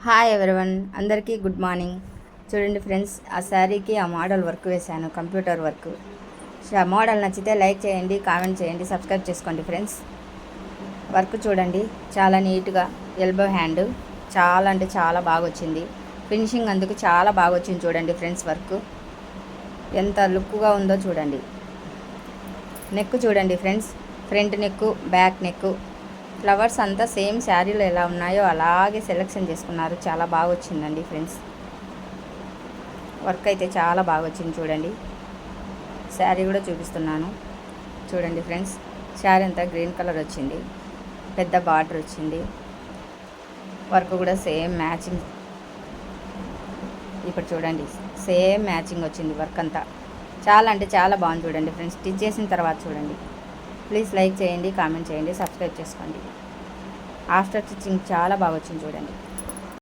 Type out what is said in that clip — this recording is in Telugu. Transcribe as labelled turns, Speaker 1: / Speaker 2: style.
Speaker 1: హాయ్ ఎవరివన్, అందరికీ గుడ్ మార్నింగ్. చూడండి ఫ్రెండ్స్, ఆ శారీకి ఆ మోడల్ వర్క్ వేశాను, కంప్యూటర్ వర్క్. ఆ మోడల్ నచ్చితే లైక్ చేయండి, కామెంట్ చేయండి, సబ్స్క్రైబ్ చేసుకోండి ఫ్రెండ్స్. వర్క్ చూడండి, చాలా నీట్గా ఎల్బో హ్యాండ్, చాలా అంటే చాలా బాగా వచ్చింది. ఫినిషింగ్ అందుకు చాలా బాగా వచ్చింది. చూడండి ఫ్రెండ్స్, వర్క్ ఎంత లుక్గా ఉందో చూడండి. నెక్ చూడండి friends, front neck, back neck, flowers అంతా సేమ్ శారీలో ఎలా ఉన్నాయో అలాగే సెలెక్షన్ చేసుకున్నారు. చాలా బాగా వచ్చిందండి ఫ్రెండ్స్. వర్క్ అయితే చాలా బాగా వచ్చింది. చూడండి, శారీ కూడా చూపిస్తున్నాను. చూడండి ఫ్రెండ్స్, శారీ అంతా గ్రీన్ కలర్ వచ్చింది, పెద్ద బార్డర్ వచ్చింది. వర్క్ కూడా సేమ్ మ్యాచింగ్. ఇప్పుడు చూడండి, సేమ్ మ్యాచింగ్ వచ్చింది. వర్క్ అంతా చాలా అంటే చాలా బాగుంది. చూడండి ఫ్రెండ్స్, స్టిచ్ చేసిన తర్వాత చూడండి. ప్లీజ్ లైక్ చేయండి, కామెంట్ చేయండి, సబ్స్క్రైబ్ చేసుకోండి. ఆఫ్టర్ స్టిచ్చింగ్ చాలా బాగా వచ్చింది. చూడండి.